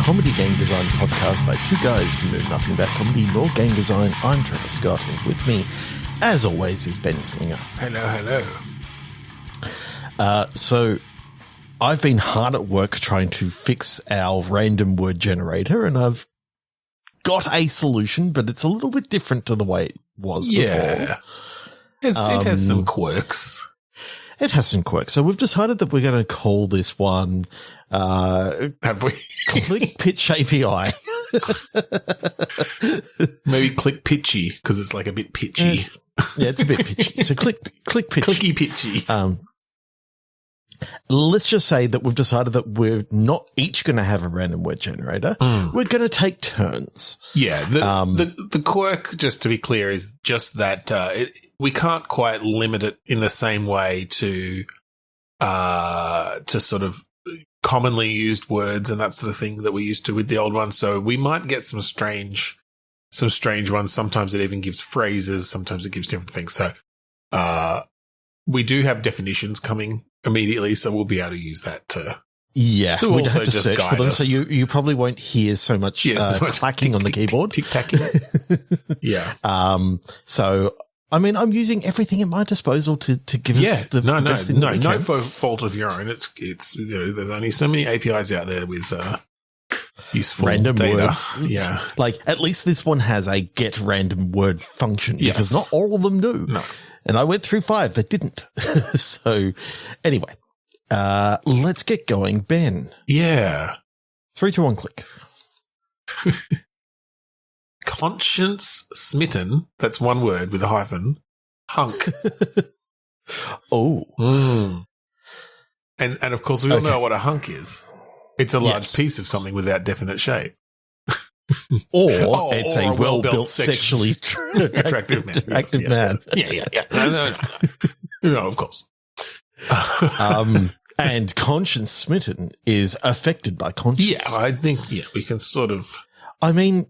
comedy game design podcast by two guys who know nothing about comedy nor game design. I'm Trevor Scott, and with me, as always, is Ben Slinger. Hello. So I've been hard at work trying to fix our random word generator, and I've got a solution, but it's a little bit different to the way it was before. It has some quirks. It has some quirks. So we've decided that we're going to call this one Have we? Click Pitch API. Maybe click pitchy, because it's like a bit pitchy. Yeah, it's a bit pitchy. So click pitch. Clicky pitchy. Let's just say that we've decided that we're not each going to have a random word generator. We're going to take turns. Yeah. The quirk, just to be clear, is just that we can't quite limit it in the same way to sort of commonly used words and that sort of thing that we used to with the old one. So we might get some strange ones. Sometimes it even gives phrases. Sometimes it gives different things. So we do have definitions coming immediately, so we'll be able to use that to we don't have to search for them, us. so you probably won't hear so much clacking on the keyboard. Tick-tacking. Yeah. So, I mean, I'm using everything at my disposal to give us the best thing that we can. No fault of your own. It's there's only so many APIs out there with useful random data. words. Yeah. Like, at least this one has a get random word function, because not all of them do. No. And I went through 5 that didn't. So, anyway, let's get going. Ben. Yeah. 3, 2, 1, click. Conscience smitten. That's one word with a hyphen. Hunk. Oh. And of course, we all know what a hunk is. It's a large piece of something without definite shape. Or it's a well-built, sexually attractive man. Yeah. No, of course. And conscience smitten is affected by conscience. Yeah, I think, we can sort of. I mean,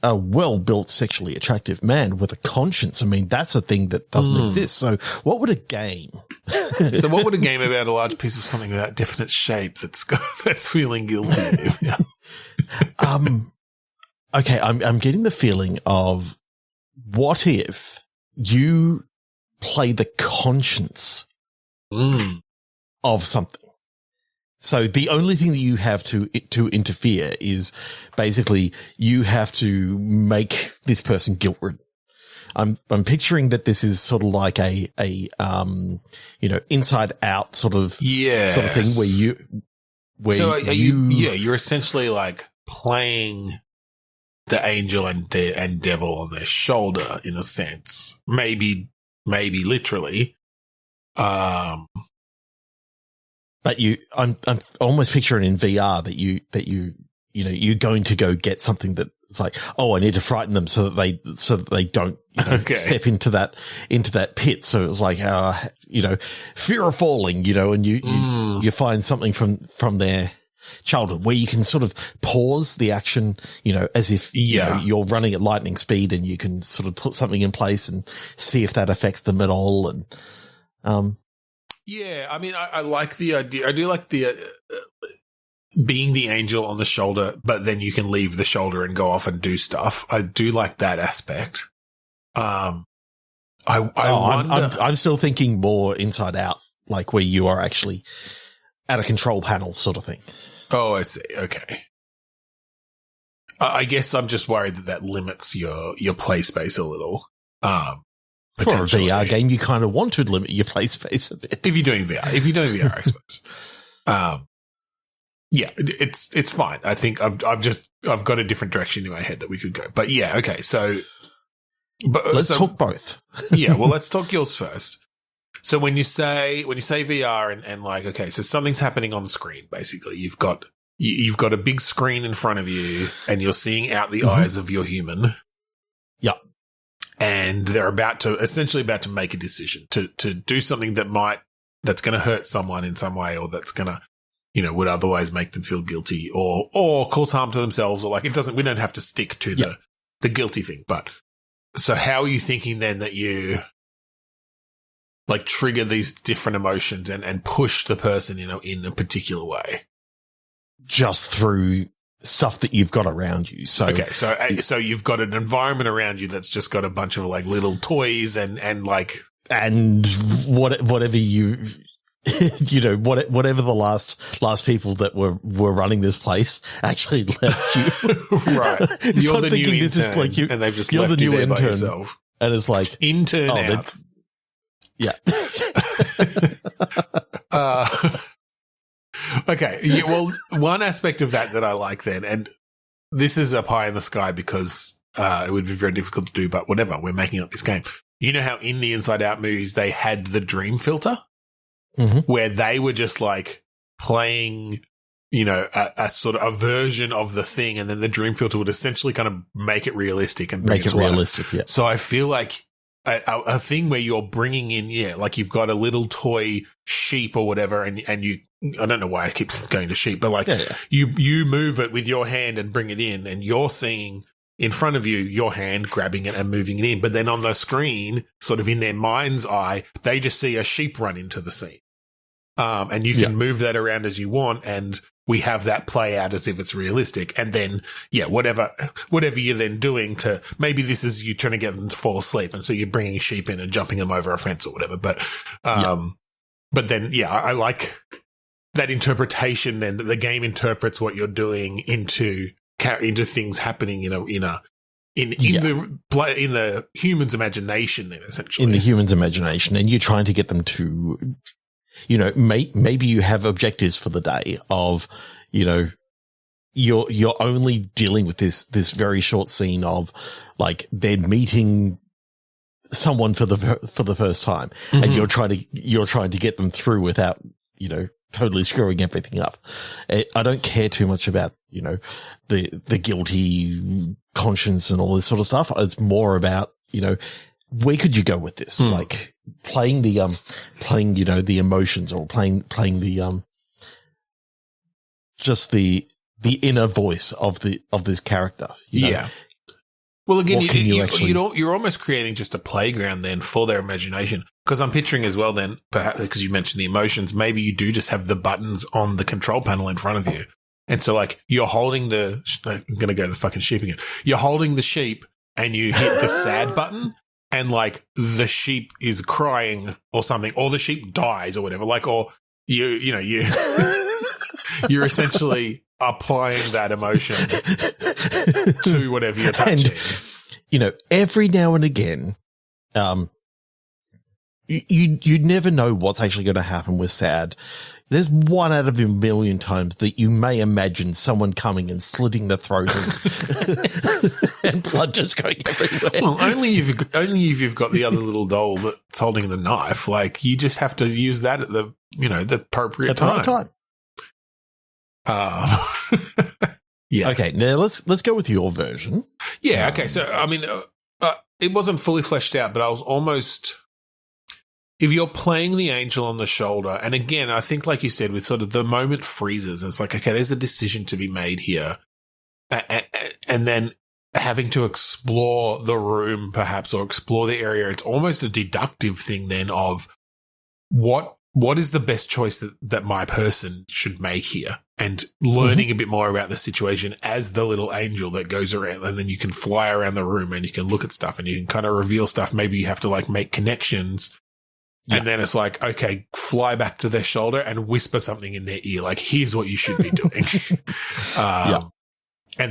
a well-built, sexually attractive man with a conscience, I mean, that's a thing that doesn't exist. So what would a game? So what would a game about a large piece of something without definite shape that's feeling guilty? Yeah. Okay, I'm getting the feeling of, what if you play the conscience of something? So the only thing that you have to interfere is basically you have to make this person guilt-ridden. I'm picturing that this is sort of like a Inside Out sort of thing where you're essentially like playing the angel and devil on their shoulder, in a sense, maybe literally. But I'm almost picturing in VR that you're going to go get something that it's like, oh, I need to frighten them so that they don't step into that pit. So it's like, fear of falling, and you find something from their childhood where you can sort of pause the action, as if you're running at lightning speed, and you can sort of put something in place and see if that affects them at all. And I mean, I like the idea. I do like the being the angel on the shoulder, but then you can leave the shoulder and go off and do stuff. I do like that aspect. I wonder. I'm still thinking more Inside Out, like where you are actually at a control panel sort of thing. Oh, I see. Okay. I guess I'm just worried that limits your play space a little. For a VR game, you kind of want to limit your play space a bit. If you're doing VR, I suppose. It's fine. I think I've got a different direction in my head that we could go. But yeah, okay. So, let's talk both. Well, let's talk yours first. So when you say VR and like, okay, so something's happening on the screen. Basically, you've got a big screen in front of you, and you're seeing out the eyes of your human. Yeah. And they're about to make a decision to do something that's going to hurt someone in some way, or that's going to, would otherwise make them feel guilty, or cause harm to themselves, or like we don't have to stick to the guilty thing. But so how are you thinking then that you like trigger these different emotions and push the person, in a particular way? Just through stuff that you've got around you. So okay, so you've got an environment around you that's just got a bunch of like little toys and like whatever you whatever the last people that were running this place actually left you. Right, you're the new intern, and they've just left you there by yourself. And it's like intern out. Yeah. Okay. Well, one aspect of that I like then, and this is a pie in the sky because it would be very difficult to do, but whatever, we're making up this game. You know how in the Inside Out movies they had the dream filter? Where they were just like playing, a sort of a version of the thing, and then the dream filter would essentially kind of make it realistic and make it realistic. Yeah. So I feel like a thing where you're bringing in, like you've got a little toy sheep or whatever, and you, I don't know why I keep going to sheep, but like you move it with your hand and bring it in, and you're seeing in front of you your hand grabbing it and moving it in. But then on the screen, sort of in their mind's eye, they just see a sheep run into the scene. And you can move that around as you want, and we have that play out as if it's realistic. And then, whatever you're then doing to, maybe this is you trying to get them to fall asleep, and so you're bringing sheep in and jumping them over a fence or whatever. But then, I like that interpretation then, that the game interprets what you're doing into things happening, in the human's imagination then, essentially. In the human's imagination, and you're trying to get them to, maybe you have objectives for the day of, you're only dealing with this very short scene of like they're meeting someone for the first time, and you're trying to get them through without, totally screwing everything up. I don't care too much about, the guilty conscience and all this sort of stuff. It's more about, where could you go with this? Like playing the emotions, or playing the, just the inner voice of this character. Well, again, you're almost creating just a playground then for their imagination. Because I'm picturing as well then, perhaps because you mentioned the emotions, maybe you do just have the buttons on the control panel in front of you. And so like you're holding I'm going to go to the fucking sheep again. You're holding the sheep and you hit the sad button, and like the sheep is crying or something, or the sheep dies or whatever. Like, or you're essentially applying that emotion to whatever you're touching. And, every now and again, you never know what's actually going to happen with sad. There's one out of a million times that you may imagine someone coming and slitting the throat and blood just going everywhere. Well, only if you've got the other little doll that's holding the knife. Like, you just have to use that at the appropriate time. Yeah. Okay, now let's go with your version. Yeah. Okay. So I mean, it wasn't fully fleshed out, but I was almost. If you're playing the angel on the shoulder, and again, I think, like you said, with sort of the moment freezes, it's like, okay, there's a decision to be made here, and then having to explore the room, perhaps, or explore the area. It's almost a deductive thing then of what is the best choice that my person should make here, and learning a bit more about the situation as the little angel that goes around, and then you can fly around the room and you can look at stuff and you can kind of reveal stuff. Maybe you have to like make connections. Yeah. And then it's like, okay, fly back to their shoulder and whisper something in their ear. Like, here's what you should be doing. And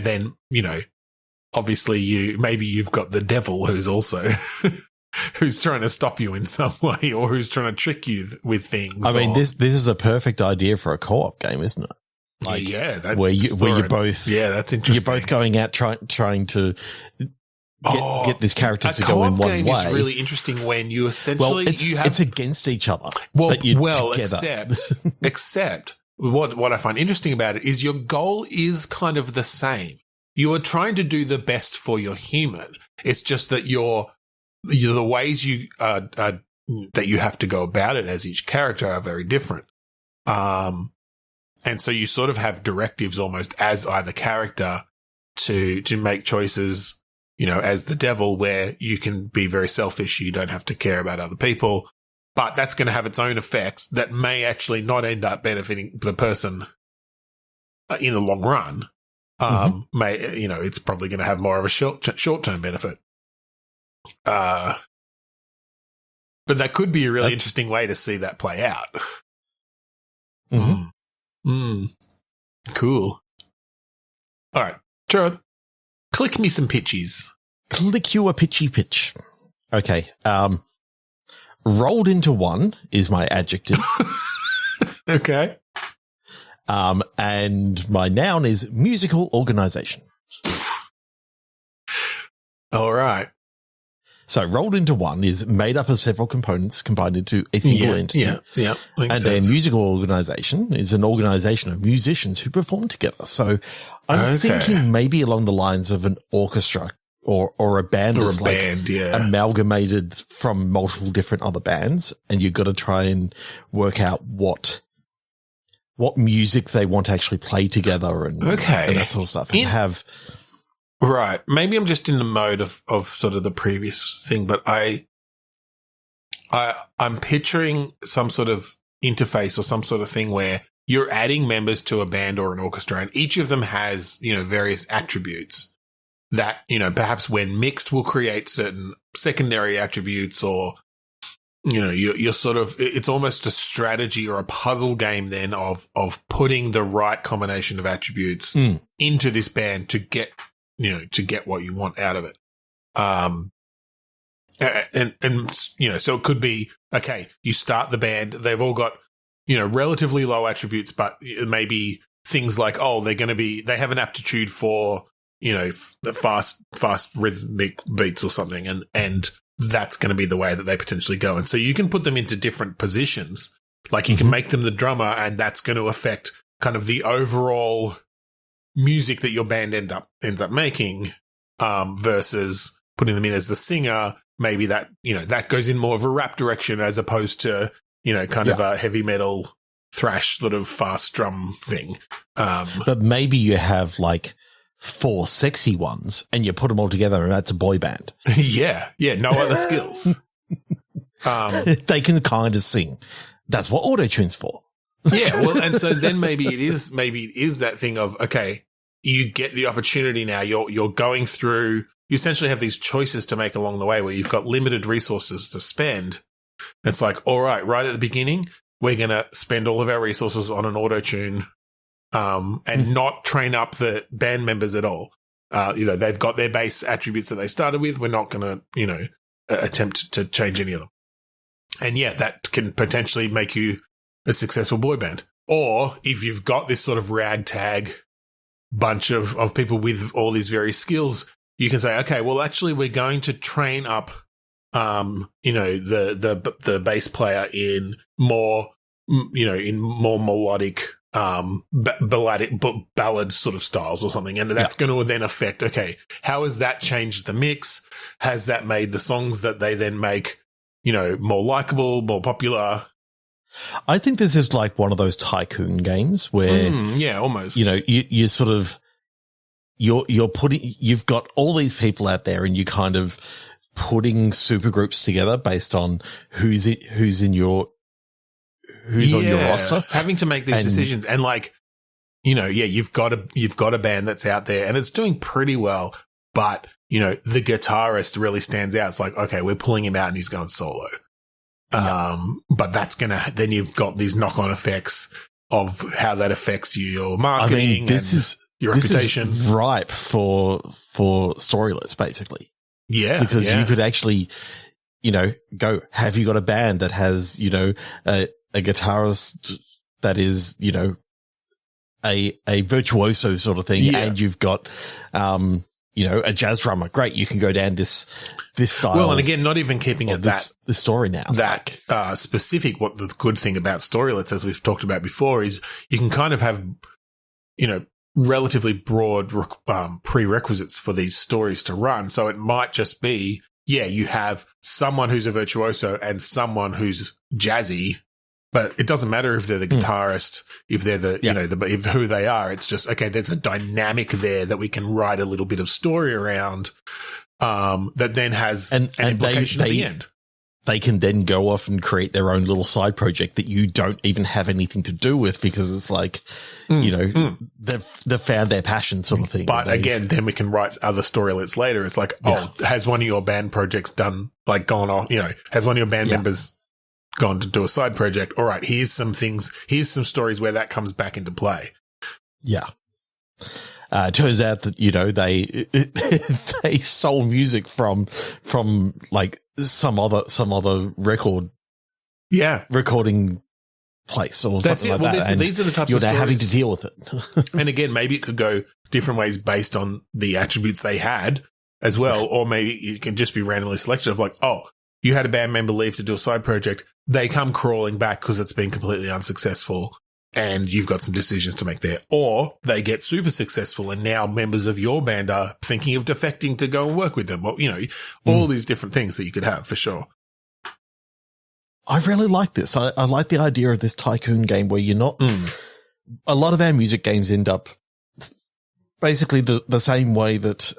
then, obviously you've got the devil who's also, who's trying to stop you in some way, or who's trying to trick you with things. I mean, this is a perfect idea for a co-op game, isn't it? Like, where you're both, that's interesting. You're both going out trying to get this character to go in one way. A co-op game is really interesting when you essentially it's against each other. Except what I find interesting about it is your goal is kind of the same. You are trying to do the best for your human. It's just that the ways that you have to go about it as each character are very different. And so you sort of have directives almost as either character to make choices, as the devil, where you can be very selfish. You don't have to care about other people, but that's going to have its own effects that may actually not end up benefiting the person in the long run. it's probably going to have more of a short-term benefit. But that could be a really interesting way to see that play out. Cool. All right, Trev, click me some pitchies. Click you a pitchy pitch. Okay. Rolled into one is my adjective. Okay. And my noun is musical organization. All right. So rolled into one is made up of several components combined into a single entity. Yeah. And then musical organization is an organization of musicians who perform together. So I'm thinking maybe along the lines of an orchestra or a band or that's a band, amalgamated from multiple different other bands, and you've got to try and work out what music they want to actually play together and that sort of stuff. And right. Maybe I'm just in the mode of sort of the previous thing, but I'm picturing some sort of interface or some sort of thing where you're adding members to a band or an orchestra, and each of them has, various attributes that, perhaps when mixed will create certain secondary attributes, or, you're sort of, it's almost a strategy or a puzzle game then of putting the right combination of attributes into this band to get what you want out of it. So it could be, okay, you start the band, they've all got, relatively low attributes, but maybe things like, they have an aptitude for, the fast rhythmic beats or something, and that's going to be the way that they potentially go. And so you can put them into different positions. Like you can make them the drummer, and that's going to affect kind of the overall music that your band ends up making, versus putting them in as the singer. Maybe that, that goes in more of a rap direction as opposed to, kind of a heavy metal thrash sort of fast drum thing. But maybe you have like 4 sexy ones and you put them all together and that's a boy band. Yeah. No other skills. They can kind of sing. That's what auto-tune's for. Yeah. Well, and so then maybe it is that thing of, okay, you get the opportunity now. You're going through, you essentially have these choices to make along the way where you've got limited resources to spend. It's like, all right at the beginning, we're going to spend all of our resources on an auto-tune, and not train up the band members at all. They've got their base attributes that they started with. We're not going to, attempt to change any of them. And yeah, that can potentially make you a successful boy band. Or if you've got this sort of ragtag bunch of people with all these various skills, you can say, okay, well, actually, we're going to train up, the bass player in more, melodic, ballad sort of styles or something. And that's going to then affect, okay, how has that changed the mix? Has that made the songs that they then make, more likable, more popular? I think this is like one of those tycoon games where, almost, you sort of, you've got all these people out there and you kind of putting super groups together based on who's on your roster, having to make these decisions. And like, you've got a band that's out there and it's doing pretty well, but the guitarist really stands out. It's like, okay, we're pulling him out and he's going solo. But that's then you've got these knock-on effects of how that affects your marketing. Your reputation is ripe for storylets, basically. Yeah. Because you could actually, go, have you got a band that has, a guitarist that is, a virtuoso sort of thing, and you've got, a jazz drummer. Great, you can go down this style. Well, and again, not even keeping it the story now. That specific. What the good thing about storylets, as we've talked about before, is you can kind of have, relatively broad prerequisites for these stories to run. So it might just be, you have someone who's a virtuoso and someone who's jazzy, but it doesn't matter if they're the guitarist, if they're if who they are. It's just, okay, there's a dynamic there that we can write a little bit of story around, that then has an implication at the end. they can then go off and create their own little side project that you don't even have anything to do with, because it's like, they've found their passion sort of thing. But again, then we can write other storylets later. It's like, has one of your band projects gone off, has one of your band members gone to do a side project? All right, here's some stories where that comes back into play. Yeah. It turns out that, they stole music from like some other recording place or something like that. These are the types you're of now stories. having to deal with it. And again, maybe it could go different ways based on the attributes they had as well. Or maybe you can just be randomly selected of like, oh, you had a band member leave to do a side project. They come crawling back because it's been completely unsuccessful. And you've got some decisions to make there. Or they get super successful and now members of your band are thinking of defecting to go and work with them. Or, all these different things that you could have for sure. I really like this. I like the idea of this tycoon game where you're not... A lot of our music games end up basically the same way that,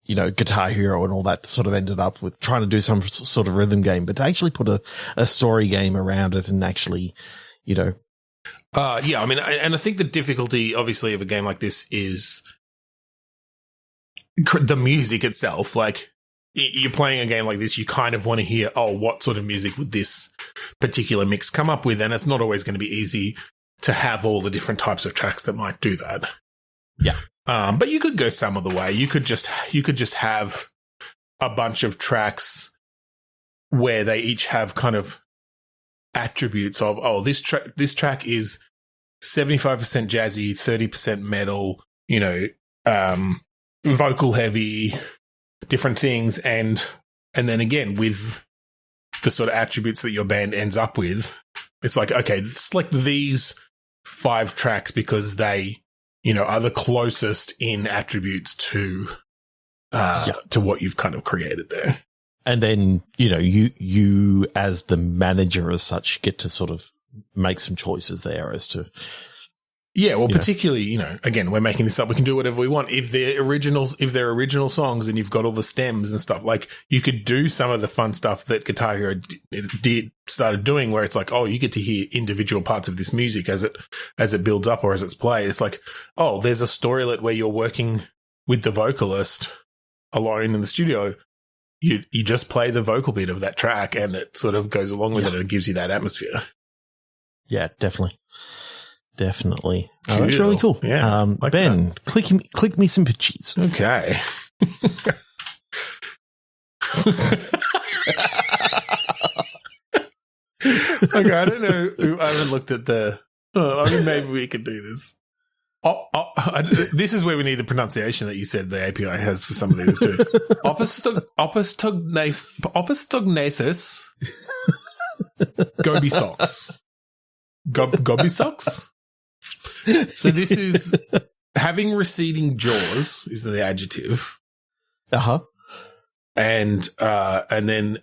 Guitar Hero and all that sort of ended up with trying to do some sort of rhythm game, but to actually put a story game around it and actually, and I think the difficulty, obviously, of a game like this is the music itself. Like, you're playing a game like this, you kind of want to hear, what sort of music would this particular mix come up with? And it's not always going to be easy to have all the different types of tracks that might do that. Yeah. But you could go some other way. You could just have a bunch of tracks where they each have kind of attributes of, this track is 75% jazzy, 30% metal, vocal heavy, different things, and then again with the sort of attributes that your band ends up with, it's like, okay, select these 5 tracks because they, are the closest in attributes to what you've kind of created there. And then, you as the manager as such get to sort of make some choices there as to... Yeah, well, particularly, again, we're making this up. We can do whatever we want. If they're original songs and you've got all the stems and stuff, like you could do some of the fun stuff that Guitar Hero started doing, where it's like, you get to hear individual parts of this music as it builds up or as it's played. It's like, there's a storylet where you're working with the vocalist alone in the studio. You just play the vocal bit of that track and it sort of goes along with it and it gives you that atmosphere. Yeah, definitely. Definitely. Oh, that's really cool. Yeah. Like Ben, click me some pitchies. Okay. Okay, I don't know. I haven't looked at maybe we could do this. This is where we need the pronunciation that you said the API has for some of these too. Opistognathus. Goby socks. Goby socks? So this is having receding jaws is the adjective. Uh-huh. And then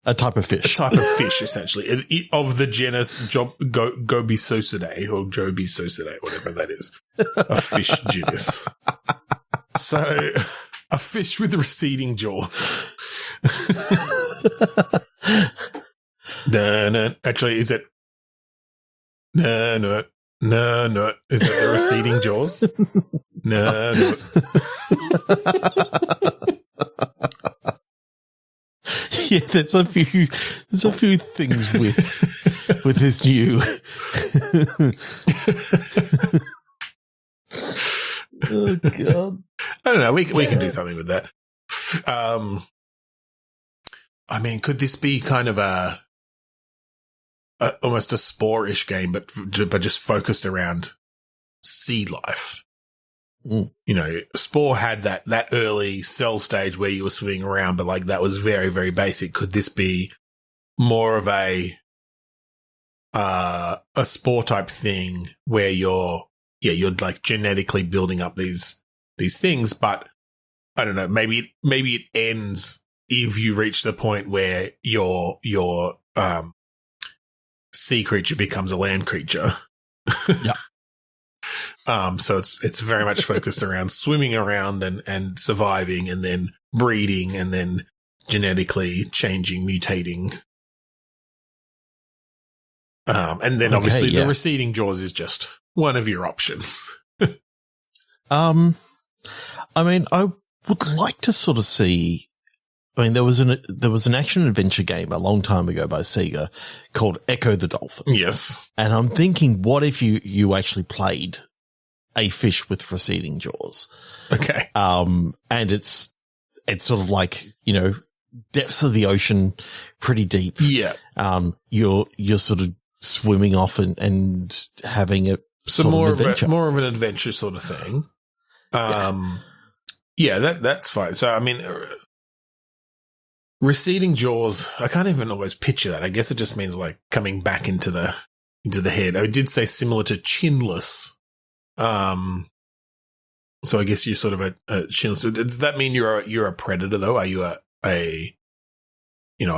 a type of fish. Essentially, of the genus Gobisocidae or Jobisocidae, whatever that is. A fish genus. So, a fish with receding jaws. No. Actually, is it? No. Is it the receding jaws? No. Yeah, there's a few things with this new. Oh God! I don't know. We can do something with that. Could this be kind of almost a Spore-ish game, but just focused around sea life? Spore had that early cell stage where you were swimming around, but like that was very, very basic. Could this be more of a Spore type thing where you're like genetically building up these things, but I don't know, maybe it ends if you reach the point where your sea creature becomes a land creature. Yeah. So it's very much focused around swimming around and surviving and then breeding and then genetically changing, mutating. And then obviously the receding jaws is just one of your options. I mean, I would like to sort of see. I mean, there was an action adventure game a long time ago by Sega called Echo the Dolphin. Yes, and I'm thinking, what if you actually played a fish with receding jaws? Okay. And it's sort of like, depths of the ocean, pretty deep. Yeah. You're sort of swimming off and having a more of an adventure sort of thing. That's fine. So I mean, receding jaws, I can't even always picture that. I guess it just means like coming back into the head. I did say similar to chinless. So I guess you're sort of a chinless. Does that mean you're a predator though? Are you a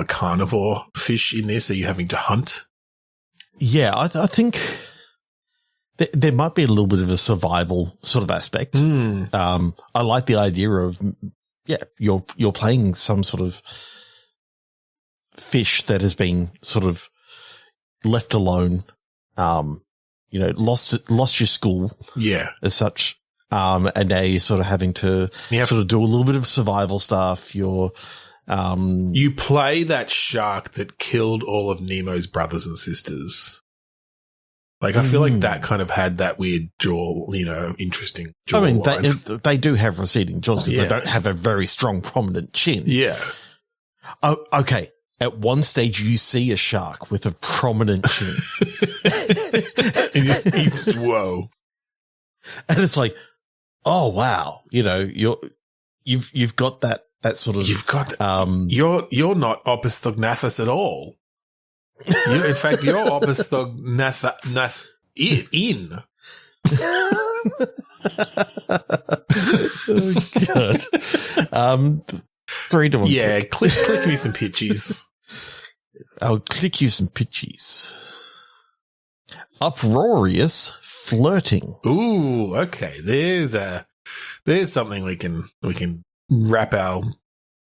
carnivore fish in this? Are you having to hunt? Yeah, I think there might be a little bit of a survival sort of aspect. I like the idea of, you're playing some sort of fish that has been sort of left alone, lost your school, as such, and now you're sort of having to sort of do a little bit of survival stuff. You play that shark that killed all of Nemo's brothers and sisters. Like, I feel like that kind of had that weird jaw, interesting jaw. I mean, they do have receding jaws because they don't have a very strong, prominent chin. Yeah. Oh, okay. At one stage, you see a shark with a prominent chin. Whoa. And it's like, oh, wow. You've got that sort of. You've got you're not Opistognathus at all. In fact, you're Opistognathus in. Oh, God. 3 to 1. Yeah, click me some pitchies. I'll click you some pitchies. Uproarious flirting. Ooh, okay. There's something we can wrap our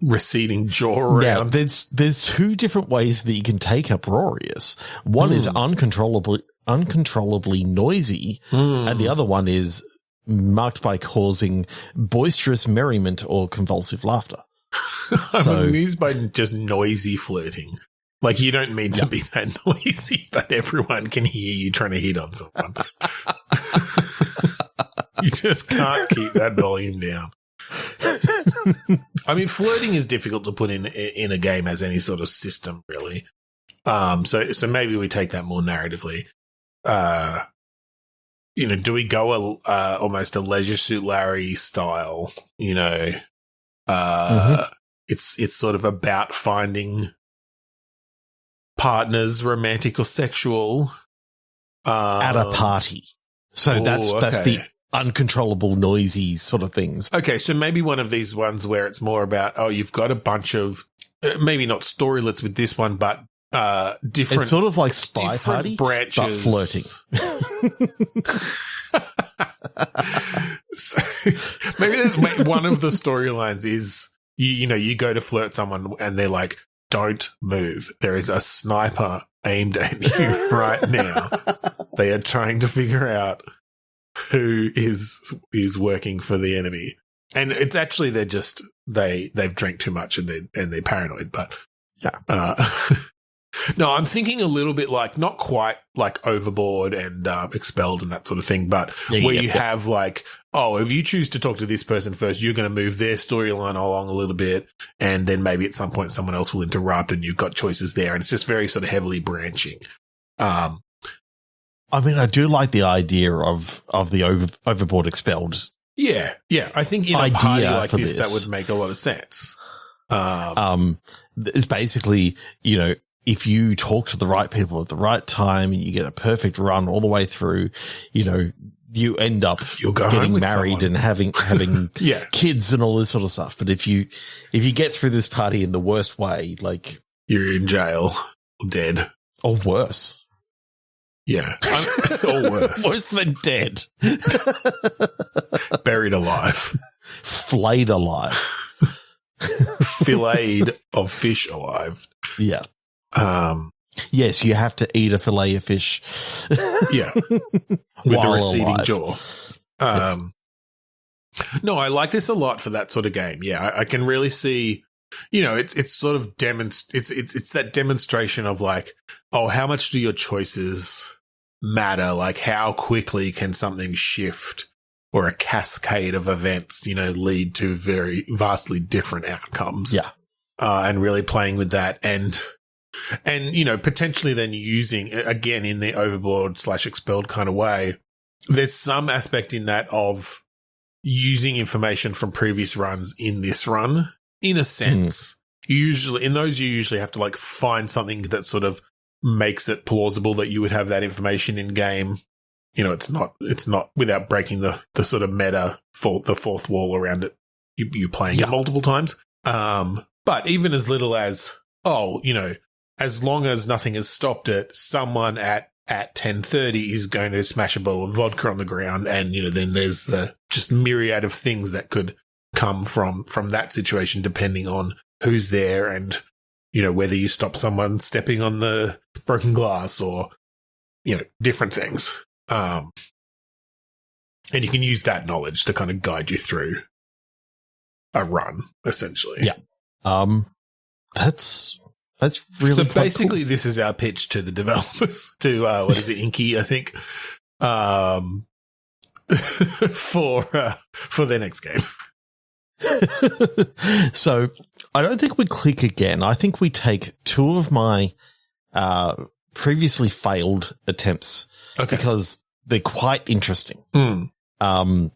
receding jaw around. Now, there's 2 different ways that you can take uproarious. One is uncontrollably noisy, and the other one is marked by causing boisterous merriment or convulsive laughter. I'm amused by just noisy flirting. Like, you don't mean to be that noisy, but everyone can hear you trying to hit on someone. You just can't keep that volume down. I mean, flirting is difficult to put in a game as any sort of system, really. So maybe we take that more narratively. Do we go almost a Leisure Suit Larry style? It's sort of about finding partners, romantic or sexual, at a party. So that's the uncontrollable, noisy sort of things. Okay, so maybe one of these ones where it's more about, you've got a bunch of, maybe not storylets with this one, but different. It's sort of like Spy Party, branches, but flirting. So maybe one of the storylines is you go to flirt someone and they're like, "Don't move. There is a sniper aimed at you right now." They are trying to figure out who is working for the enemy, and it's actually they've drank too much and they're paranoid. But no, I'm thinking a little bit like, not quite like Overboard and Expelled and that sort of thing, but you have like, if you choose to talk to this person first, you're going to move their storyline along a little bit, and then maybe at some point someone else will interrupt, and you've got choices there, and it's just very sort of heavily branching. I mean, I do like the idea of the Overboard Expelled. Yeah. I think in a party like this, that would make a lot of sense. It's basically, if you talk to the right people at the right time and you get a perfect run all the way through, you end up getting married and having kids and all this sort of stuff. But if you get through this party in the worst way, like, you're in jail or dead or worse. Yeah. Or worse. Worse than dead. Buried alive. Flayed alive. filleted of fish alive. Yeah. Yes, you have to eat a fillet of fish. Yeah. With the receding alive. jaw. Yes. No, I like this a lot for that sort of game. Yeah, I can really see, it's sort of it's that demonstration of like, oh, how much do your choices matter? Like, how quickly can something shift or a cascade of events, lead to very vastly different outcomes? Yeah. And really playing with that and potentially then using, again, in the overboard/expelled kind of way, there's some aspect in that of using information from previous runs in this run, in a sense. You usually have to like find something that sort of makes it plausible that you would have that information in game. It's not without breaking the sort of meta the fourth wall around it. You playing it multiple times. But even as little as, as long as nothing has stopped it, someone at 10:30 is going to smash a bottle of vodka on the ground, and then there's the just myriad of things that could come from that situation, depending on who's there and whether you stop someone stepping on the broken glass or different things. And you can use that knowledge to kind of guide you through a run, essentially. Yeah. That's really so. Basically, cool. This is our pitch to the developers, to what is it, Inky, I think, for their next game. So I don't think we click again. I think we take two of my previously failed attempts because they're quite interesting. I'm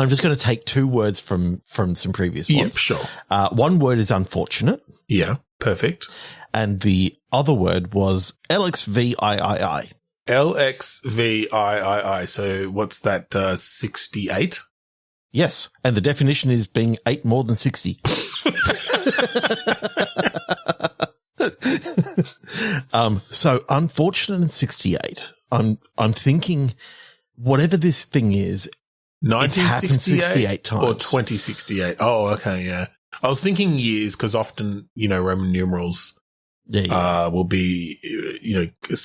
just going to take two words from some previous ones. Yep, sure. One word is unfortunate. Yeah, perfect. And the other word was LXVIII. LXVIII. So what's that, 68? Yes. And the definition is being 8 more than 60. So unfortunate and 68. I'm thinking whatever this thing is, 1968 times. Or 2068. Oh, okay, yeah. I was thinking years because often, Roman numerals will be,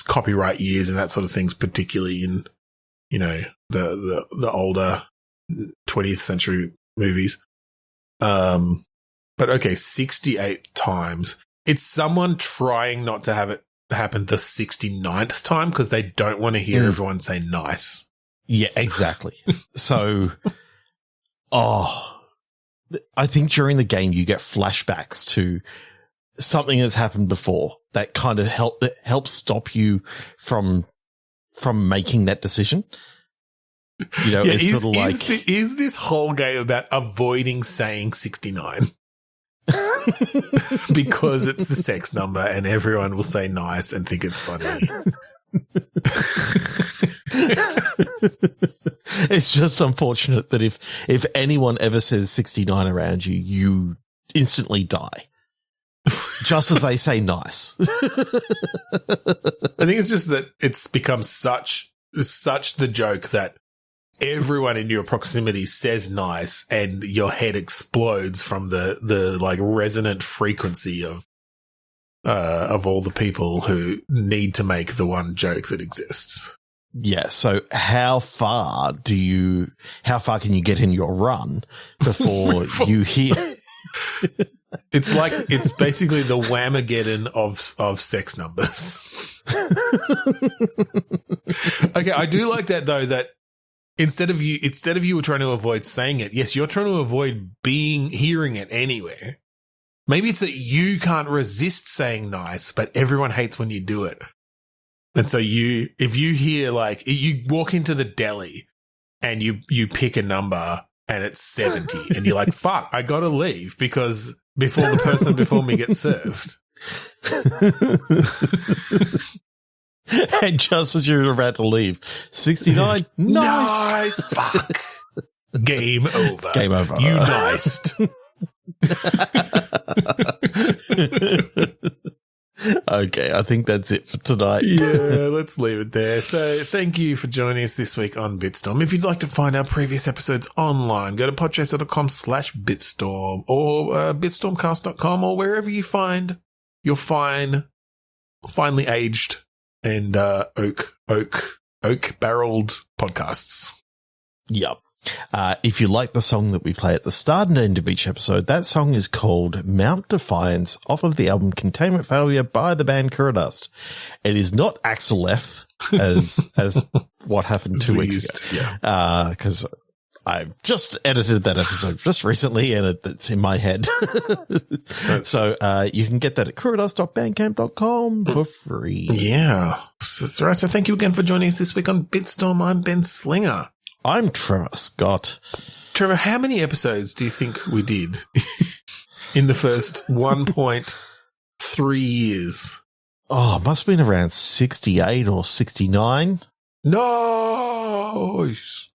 copyright years and that sort of things, particularly in, the older 20th century movies. But okay, 68 times. It's someone trying not to have it happen the 69th time because they don't want to hear everyone say nice. Yeah, exactly. So, I think during the game you get flashbacks to something that's happened before that kind of helps stop you from making that decision. It's sort of like, is this whole game about avoiding saying 69? Because it's the sex number and everyone will say nice and think it's funny. It's just unfortunate that if anyone ever says 69 around you, you instantly die. Just as they say nice. I think it's just that it's become such the joke that everyone in your proximity says nice and your head explodes from the like resonant frequency of all the people who need to make the one joke that exists. Yeah. So how far can you get in your run before you hear? It's basically the Whamageddon of sex numbers. Okay. I do like that though, that instead of you were trying to avoid saying it, yes, you're trying to avoid hearing it anywhere. Maybe it's that you can't resist saying nice, but everyone hates when you do it. And so if you hear, like, you walk into the deli and you pick a number and it's 70 and you're like, fuck, I gotta leave because before the person before me gets served. And just as you're about to leave, 69, nice. Fuck. Game over. Game over. You niced. Okay, I think that's it for tonight. Yeah, let's leave it there. So thank you for joining us this week on Bitstorm. If you'd like to find our previous episodes online, go to podchaser.com/Bitstorm or bitstormcast.com or wherever you find your finely aged and oak barreled podcasts. Yep. If you like the song that we play at the start and end of each episode, that song is called Mount Defiance off of the album Containment Failure by the band Kuradust. It is not Axel F as what happened 2 weeks ago. Yeah. Because I've just edited that episode just recently and it's in my head. So you can get that at kuradust.bandcamp.com for free. Yeah. That's right. So thank you again for joining us this week on Bitstorm. I'm Ben Slinger. I'm Trevor Scott. Trevor, how many episodes do you think we did in the first 1.3 years? Oh, it must have been around 68 or 69. Nice.